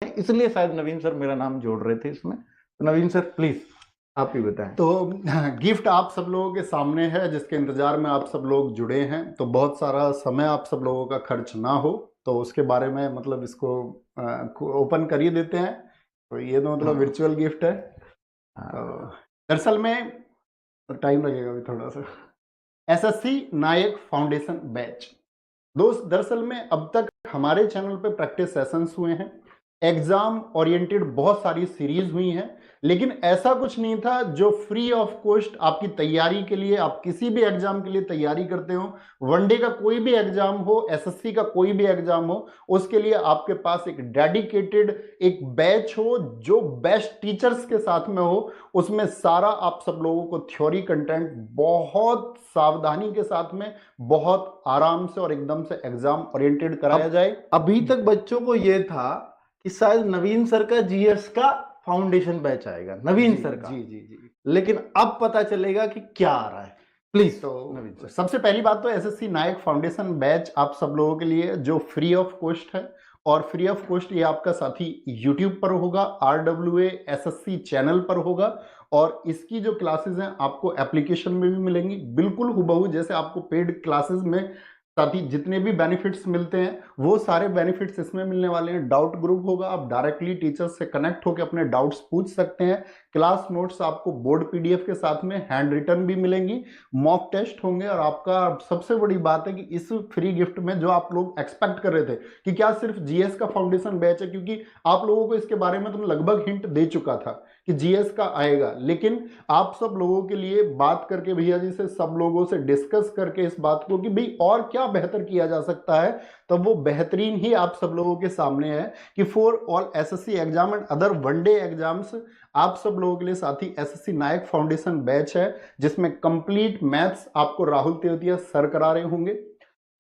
इसलिए शायद नवीन सर मेरा नाम जोड़ रहे थे इसमें। तो नवीन सर प्लीज आप ही बताएं। तो गिफ्ट आप सब लोगों के सामने है, जिसके इंतजार में आप सब लोग जुड़े हैं। तो बहुत सारा समय आप सब लोगों का खर्च ना हो, तो उसके बारे में मतलब इसको ओपन कर ही देते हैं। तो ये तो मतलब हाँ वर्चुअल गिफ्ट है। तो हाँ। दरअसल में टाइम लगेगा अभी थोड़ा सा। एसएससी नायक फाउंडेशन बैच। दोस्त, दरअसल में अब तक हमारे चैनल पे प्रैक्टिस सेशंस हुए हैं, एग्जाम ओरिएंटेड बहुत सारी सीरीज हुई हैं, लेकिन ऐसा कुछ नहीं था जो फ्री ऑफ कॉस्ट आपकी तैयारी के लिए, आप किसी भी एग्जाम के लिए तैयारी करते हो, वनडे का कोई भी एग्जाम हो, एसएससी का कोई भी एग्जाम हो, उसके लिए आपके पास एक डेडिकेटेड एक बैच हो जो बेस्ट टीचर्स के साथ में हो। उसमें सारा आप सब लोगों को थ्योरी कंटेंट बहुत सावधानी के साथ में, बहुत आराम से और एकदम से एग्जाम ओरिएंटेड कराया अब जाए। अभी तक बच्चों को ये था कि शायद नवीन सर का जीएस का फाउंडेशन बैच आएगा, नवीन जी सर का। जी जी जी। लेकिन अब पता चलेगा कि क्या आ रहा है। प्लीज नवीन तो सर। सबसे पहली बात तो एसएससी नायक फाउंडेशन बैच आप सब लोगों के लिए जो फ्री ऑफ कॉस्ट है, और फ्री ऑफ कॉस्ट ये आपका साथी यूट्यूब पर होगा, RWA एसएससी चैनल पर होगा। और इसकी जो क्लासेस हैं आपको एप्लीकेशन में भी मिलेंगी, बिल्कुल हुबहू जैसे आपको पेड क्लासेस में साथ ही जितने भी बेनिफिट्स मिलते हैं वो सारे बेनिफिट्स इसमें मिलने वाले हैं। डाउट ग्रुप होगा, आप डायरेक्टली टीचर्स से कनेक्ट होकर अपने डाउट्स पूछ सकते हैं। क्लास नोट्स आपको बोर्ड पीडीएफ के साथ में हैंड रिटन भी मिलेंगी, मॉक टेस्ट होंगे। और आपका सबसे बड़ी बात है कि इस फ्री गिफ्ट में जो आप लोग एक्सपेक्ट कर रहे थे कि क्या सिर्फ जीएस का फाउंडेशन बैच है, क्योंकि आप लोगों को इसके बारे में तो लगभग हिंट दे चुका था कि जीएस का आएगा, लेकिन आप सब लोगों के लिए बात करके, भैया जी से सब लोगों से डिस्कस करके इस बात को कि भाई और क्या बेहतर किया जा सकता है, तब वो बेहतरीन ही आप सब लोगों के सामने है कि for all SSC exam and other one day exams आप सब लोगों के लिए साथी एसएससी नायक फाउंडेशन बैच है, जिसमें कंप्लीट मैथ्स आपको राहुल तेवतिया सर करा रहे होंगे।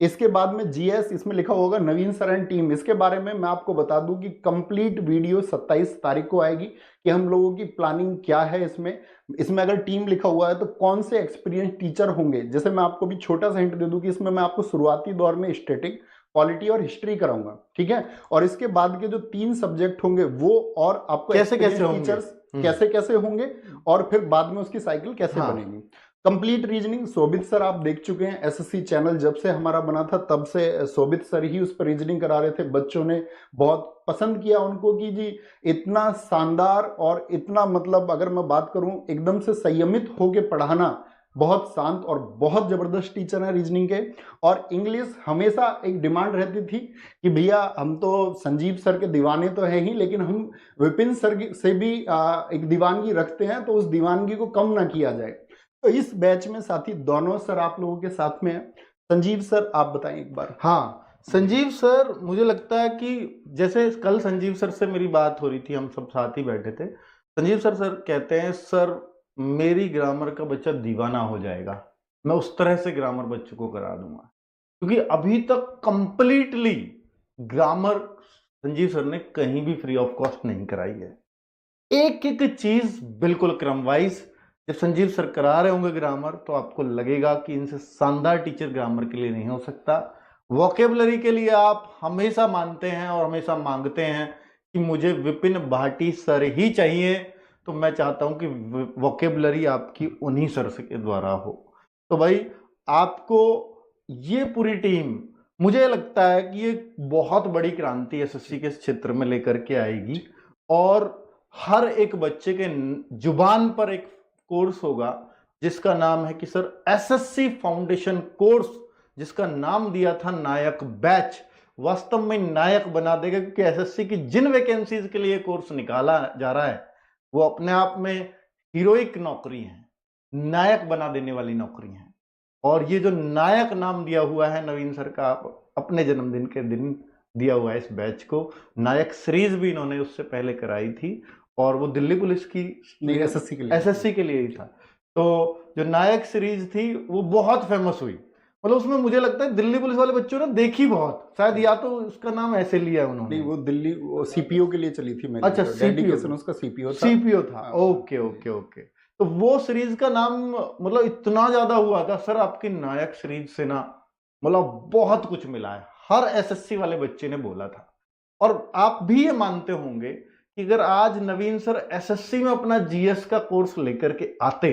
इसके बाद में जीएस इसमें लिखा होगा नवीन सर एंड टीम। इसके बारे में मैं आपको बता दूं कि कंप्लीट वीडियो 27 तारीख को आएगी कि हम लोगों की प्लानिंग क्या है इसमें। इसमें अगर टीम लिखा हुआ है तो कौन से एक्सपीरियंस टीचर होंगे। जैसे मैं आपको भी छोटा सा हिंट दे दूं कि इसमें मैं आपको शुरुआती दौर में स्टैटिक, पॉलिटी और हिस्ट्री कराऊंगा, ठीक है। और इसके बाद के जो 3 सब्जेक्ट होंगे वो, और आपको कैसे कैसे एक्सपीरियंस होंगे? टीचर्स कैसे कैसे होंगे, और फिर बाद में उसकी साइकिल कैसे हाँ। बनेगी। कंप्लीट रीजनिंग शोभित सर आप देख चुके हैं, एसएससी चैनल जब से हमारा बना था तब से शोभित सर ही उस पर रीजनिंग करा रहे थे। बच्चों ने बहुत पसंद किया उनको कि जी इतना शानदार और इतना, मतलब अगर मैं बात करूं एकदम से संयमित होके पढ़ाना, बहुत शांत और बहुत जबरदस्त टीचर है रीजनिंग के। और इंग्लिश हमेशा एक डिमांड रहती थी कि भैया हम तो संजीव सर के दीवाने तो हैं ही, लेकिन हम विपिन सर से भी एक दीवानगी रखते हैं, तो उस दीवानगी को कम ना किया जाए। तो इस बैच में साथी दोनों सर आप लोगों के साथ में है। संजीव सर आप बताएं एक बार। हाँ संजीव सर, मुझे लगता है कि जैसे कल संजीव सर से मेरी बात हो रही थी, हम सब साथ ही बैठे थे। संजीव सर सर कहते हैं सर मेरी ग्रामर का बच्चा दीवाना हो जाएगा, मैं उस तरह से ग्रामर बच्चों को करा दूंगा। क्योंकि अभी तक कंप्लीटली ग्रामर संजीव सर ने कहीं भी फ्री ऑफ कॉस्ट नहीं कराई है। एक एक चीज बिल्कुल क्रम वाइज। जब संजीव सर करा रहे होंगे ग्रामर तो आपको लगेगा कि इनसे शानदार टीचर ग्रामर के लिए नहीं हो सकता। वोकेबलरी के लिए आप हमेशा मानते हैं और हमेशा मांगते हैं कि मुझे विपिन भाटी सर ही चाहिए, तो मैं चाहता हूं कि वोकेबलरी आपकी उन्हीं सर के द्वारा हो। तो भाई आपको ये पूरी टीम, मुझे लगता है कि ये बहुत बड़ी क्रांति एसएससी के क्षेत्र में लेकर के आएगी। और हर एक बच्चे के जुबान पर एक कोर्स होगा जिसका नाम है कि सर एसएससी फाउंडेशन कोर्स, जिसका नाम दिया था नायक बैच, वास्तव में नायक बना देगा। क्योंकि एसएससी की जिन वैकेंसीज के लिए कोर्स निकाला जा रहा है वो अपने आप में हीरोइक नौकरी है, नायक बना देने वाली नौकरी है। और ये जो नायक नाम दिया हुआ है नवीन सर का अपने जन्मदिन के दिन दिया हुआ है इस बैच को। नायक सीरीज भी इन्होंने उससे पहले कराई थी और वो दिल्ली पुलिस की नहीं, एसएससी के लिए, एसएससी के लिए ही था। तो जो नायक सीरीज थी वो बहुत फेमस हुई, मतलब उसमें मुझे लगता है दिल्ली पुलिस वाले बच्चों ने देखी बहुत, शायद या तो उसका नाम ऐसे लिया उन्होंने। नहीं, वो दिल्ली वो सीपीओ के लिए चली थी मेरी। अच्छा डेडिकेशन उसका सीपीओ था। सीपीओ था। हाँ, ओके ओके ओके। तो वो सीरीज का नाम मतलब इतना ज्यादा हुआ था सर आपकी नायक सीरीज से ना, मतलब बहुत कुछ मिला है, हर एसएससी वाले बच्चे ने बोला था। और आप भी ये मानते होंगे कि अगर आज नवीन सर एसएससी में अपना जीएस का कोर्स लेकर के आते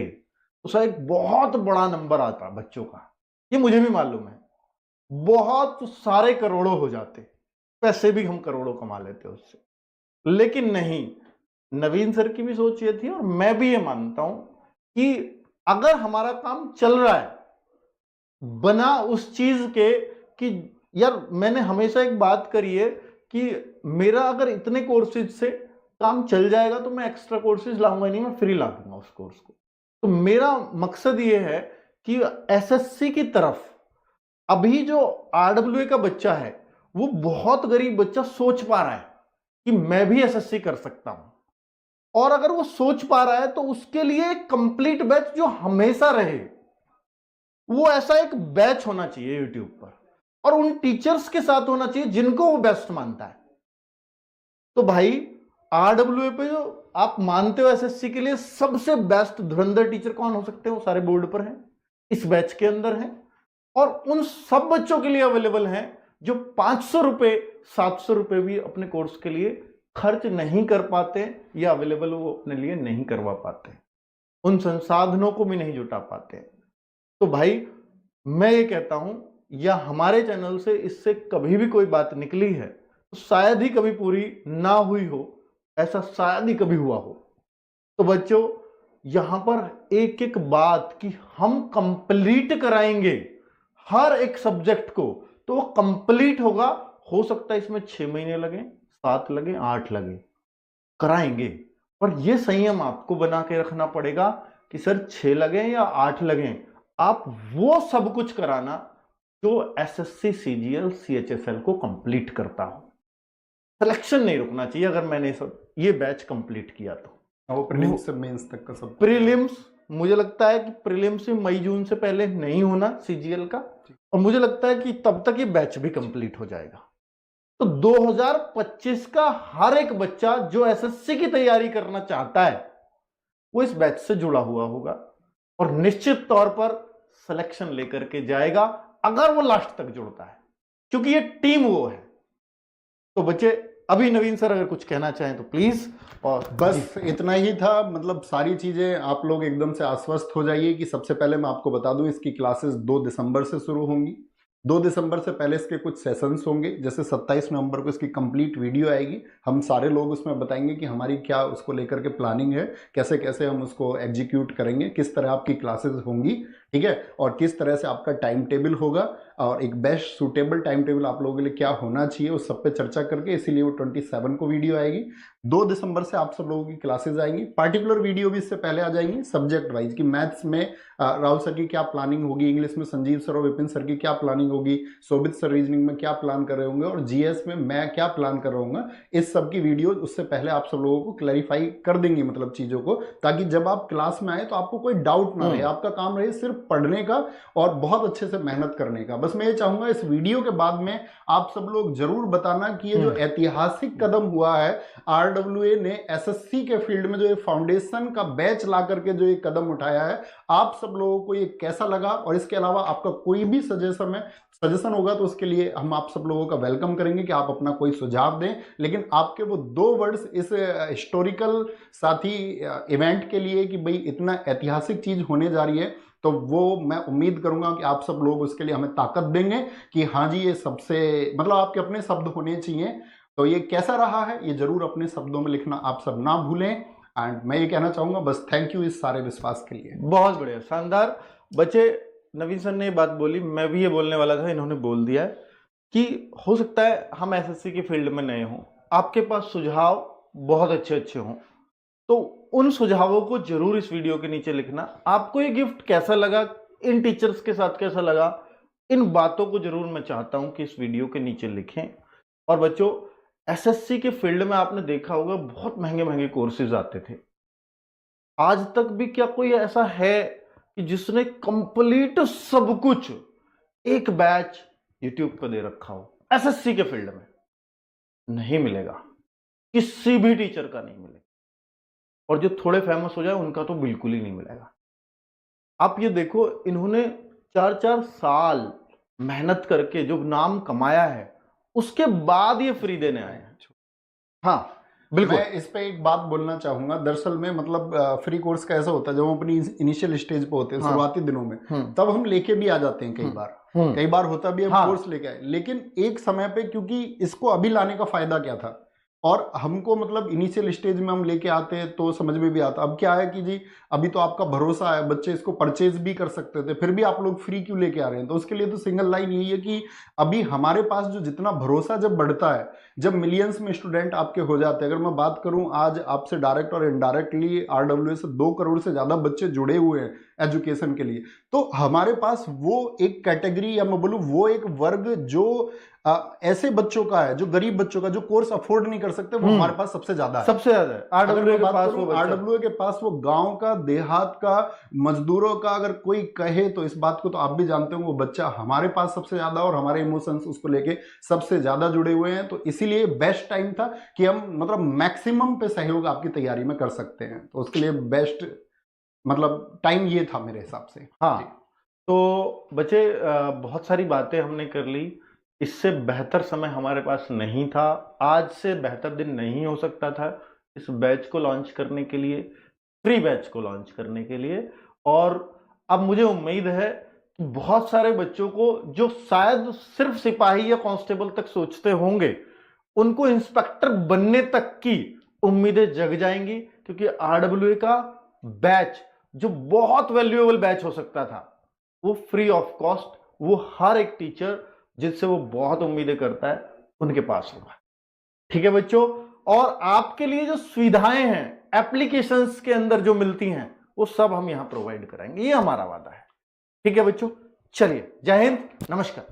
तो सर एक बहुत बड़ा नंबर आता बच्चों का, ये मुझे भी मालूम है, बहुत सारे करोड़ों हो जाते, पैसे भी हम करोड़ों कमा लेते उससे। लेकिन नहीं, नवीन सर की भी सोच ये थी और मैं भी ये मानता हूं कि अगर हमारा काम चल रहा है बना उस चीज के कि यार मैंने हमेशा एक बात करी है कि मेरा अगर इतने कोर्सेज से काम चल जाएगा तो मैं एक्स्ट्रा कोर्सेज लाऊंगा नहीं, मैं फ्री ला दूंगा उस कोर्स को। तो मेरा मकसद ये है कि एसएससी की तरफ अभी जो आरडब्ल्यूए का बच्चा है वो बहुत गरीब बच्चा सोच पा रहा है कि मैं भी एसएससी कर सकता हूं, और अगर वो सोच पा रहा है तो उसके लिए एक कंप्लीट बैच जो हमेशा रहे, वो ऐसा एक बैच होना चाहिए यूट्यूब पर और उन टीचर्स के साथ होना चाहिए जिनको वो बेस्ट मानता है। तो भाई आरडब्ल्यूए पे जो आप मानते हो एसएससी के लिए सबसे बेस्ट धुरंधर टीचर कौन हो सकते हैं, वो सारे बोर्ड पर हैं, इस बैच के अंदर हैं और उन सब बच्चों के लिए अवेलेबल हैं जो 500 रुपए 700 रुपए भी अपने कोर्स के लिए खर्च नहीं कर पाते या अवेलेबल वो अपने लिए नहीं करवा पाते, उन संसाधनों को भी नहीं जुटा पाते। तो भाई मैं ये कहता हूं या हमारे चैनल से इससे कभी भी कोई बात निकली है तो शायद ही कभी पूरी ना हुई हो, ऐसा शायद ही कभी हुआ हो। तो बच्चों यहां पर एक एक बात कि हम कंप्लीट कराएंगे हर एक सब्जेक्ट को, तो वो कंप्लीट होगा। हो सकता है इसमें 6 महीने लगे, 7 लगे, 8 लगे, कराएंगे। पर ये संयम आपको बना के रखना पड़ेगा कि सर 6 लगे या 8 लगे, आप वो सब कुछ कराना जो एसएससी सीजीएल सीएचएसएल को कंप्लीट करता हो। सिलेक्शन नहीं रुकना चाहिए अगर मैंने सब ये बैच कंप्लीट किया तो। वो प्रीलिम्स से मेंस तक का सब। प्रीलिम्स मुझे लगता है कि प्रीलिम्स मई जून से पहले नहीं होना सीजीएल का, और मुझे लगता है कि तब तक ये बैच भी कंप्लीट हो जाएगा। तो 2025 का हर एक बच्चा जो एसएससी की तैयारी करना चाहता है वो इस बैच से जुड़ा हुआ होगा और निश्चित तौर पर सिलेक्शन लेकर के जाएगा अगर वो लास्ट तक जुड़ता है, क्योंकि ये टीम वो है। तो बच्चे अभी नवीन सर अगर कुछ कहना चाहें तो प्लीज। और बस इतना ही था, मतलब सारी चीजें आप लोग एकदम से आश्वस्त हो जाइए कि सबसे पहले मैं आपको बता दूं इसकी क्लासेस 2 दिसंबर से शुरू होंगी। 2 दिसंबर से पहले इसके कुछ सेशंस होंगे, जैसे 27 नवंबर को इसकी कंप्लीट वीडियो आएगी। हम सारे लोग उसमें बताएंगे कि हमारी क्या उसको लेकर के प्लानिंग है, कैसे कैसे हम उसको एग्जीक्यूट करेंगे, किस तरह आपकी क्लासेस होंगी, ठीक है, और किस तरह से आपका टाइम टेबल होगा और एक बेस्ट सूटेबल टाइम टेबल आप लोगों के लिए क्या होना चाहिए उस सब पे चर्चा करके, इसीलिए वो 27 को वीडियो आएगी। 2 दिसंबर से आप सब लोगों की क्लासेस आएंगी, पार्टिकुलर वीडियो भी इससे पहले आ जाएंगी सब्जेक्ट वाइज कि मैथ्स में राहुल सर की क्या प्लानिंग होगी, इंग्लिश में संजीव सर और विपिन सर की क्या प्लानिंग होगी, शोभित सर रीजनिंग में क्या प्लान कर रहे होंगे और जीएस में मैं क्या प्लान कर रहा हूँ, इस सब की वीडियो उससे पहले आप सब लोगों को क्लैरिफाई कर देंगे, मतलब चीज़ों को, ताकि जब आप क्लास में आए तो आपको कोई डाउट ना रहे, आपका काम रहे सिर्फ पढ़ने का और बहुत अच्छे से मेहनत करने का। बस मैं ये चाहूंगा इस वीडियो के बाद में आप सब लोग जरूर बताना कि ये जो ऐतिहासिक कदम हुआ है आरडब्ल्यूए ने एसएससी के फील्ड में, जो ये फाउंडेशन का बैच ला करके जो ये कदम उठाया है, आप सब लोगों को ये कैसा लगा, और इसके अलावा आपका कोई भी सजेशन होगा तो उसके लिए हम आप सब लोगों का वेलकम करेंगे कि आप अपना कोई सुझाव दें। लेकिन आपके वो 2 वर्ड्स इस हिस्टोरिकल साथी इवेंट के लिए कि भाई इतना ऐतिहासिक चीज होने जा रही है, तो वो मैं उम्मीद करूंगा कि आप सब लोग उसके लिए हमें ताकत देंगे कि हाँ जी ये सबसे, मतलब आपके अपने शब्द होने चाहिए। तो ये कैसा रहा है ये जरूर अपने शब्दों में लिखना आप सब ना भूलें। एंड मैं ये कहना चाहूंगा बस थैंक यू इस सारे विश्वास के लिए। बहुत बढ़िया, शानदार। बच्चे नवीन सर ने ये बात बोली, मैं भी ये बोलने वाला था, इन्होंने बोल दिया है कि हो सकता है हम एसएससी की फील्ड में नए हों, आपके पास सुझाव बहुत अच्छे अच्छे हों, तो उन सुझावों को जरूर इस वीडियो के नीचे लिखना। आपको ये गिफ्ट कैसा लगा, इन टीचर्स के साथ कैसा लगा, इन बातों को जरूर मैं चाहता हूं कि इस वीडियो के नीचे लिखें। और बच्चों एसएससी के फील्ड में आपने देखा होगा बहुत महंगे महंगे कोर्सेज आते थे, आज तक भी क्या कोई ऐसा है कि जिसने कंप्लीट सब कुछ एक बैच यूट्यूब पर दे रखा हो? एसएससी के फील्ड में नहीं मिलेगा, किसी भी टीचर का नहीं मिलेगा, और जो थोड़े फेमस हो जाए उनका तो बिल्कुल ही नहीं मिलेगा। आप ये देखो, इन्होंने 4-4 साल मेहनत करके जो नाम कमाया है उसके बाद ये फ्री देने आए हैं। हाँ बिल्कुल। मैं इस पे एक बात बोलना चाहूंगा। दरअसल में मतलब फ्री कोर्स का ऐसा होता है, जब हम अपनी इनिशियल स्टेज पे होते हैं, हाँ। शुरुआती दिनों में, तब हम लेके भी आ जाते हैं कई बार होता भी हम हाँ। कोर्स लेके आए, लेकिन एक समय पे क्योंकि इसको अभी लाने का फायदा क्या था, और हमको मतलब इनिशियल स्टेज में हम लेके आते हैं तो समझ में भी आता। अब क्या है कि जी अभी तो आपका भरोसा है, बच्चे इसको परचेज भी कर सकते थे, फिर भी आप लोग फ्री क्यों लेके आ रहे हैं? तो उसके लिए तो सिंगल लाइन यही है कि अभी हमारे पास जो जितना भरोसा जब बढ़ता है, जब मिलियंस में स्टूडेंट आपके हो जाते हैं, अगर मैं बात करूं आज आपसे डायरेक्ट और इनडायरेक्टली आरडब्ल्यूए से 2 करोड़ से ज्यादा बच्चे जुड़े हुए हैं एजुकेशन के लिए, तो हमारे पास वो एक कैटेगरी या मैं बोलूं वो एक वर्ग जो ऐसे बच्चों का है, जो गरीब बच्चों का, जो कोर्स अफोर्ड नहीं कर सकते, वो हमारे पास सबसे ज्यादा है। सबसे ज्यादा है आरडब्ल्यूए के पास वो बच्चा। आरडब्ल्यूए के पास वो गांव का, देहात का, मजदूरों का अगर कोई कहे तो इस बात को तो आप भी जानते हो, वो बच्चा हमारे पास सबसे ज्यादा, और हमारे इमोशंस उसको लेके सबसे ज्यादा जुड़े हुए हैं। तो इसीलिए बेस्ट टाइम था कि हम मतलब मैक्सिमम पे सहयोग आपकी तैयारी में कर सकते हैं, तो उसके लिए बेस्ट मतलब टाइम ये था मेरे हिसाब से। हाँ तो बच्चे बहुत सारी बातें हमने कर ली, इससे बेहतर समय हमारे पास नहीं था, आज से बेहतर दिन नहीं हो सकता था इस बैच को लॉन्च करने के लिए, फ्री बैच को लॉन्च करने के लिए। और अब मुझे उम्मीद है कि बहुत सारे बच्चों को जो शायद सिर्फ सिपाही या कांस्टेबल तक सोचते होंगे, उनको इंस्पेक्टर बनने तक की उम्मीदें जग जाएंगी, क्योंकि आरडब्ल्यूए का बैच जो बहुत वैल्यूएबल बैच हो सकता था, वो फ्री ऑफ कॉस्ट, वो हर एक टीचर जिससे वो बहुत उम्मीदें करता है उनके पास होगा। ठीक है बच्चों, और आपके लिए जो सुविधाएं हैं एप्लीकेशंस के अंदर जो मिलती हैं, वो सब हम यहां प्रोवाइड कराएंगे, ये हमारा वादा है। ठीक है बच्चों, चलिए जय हिंद, नमस्कार।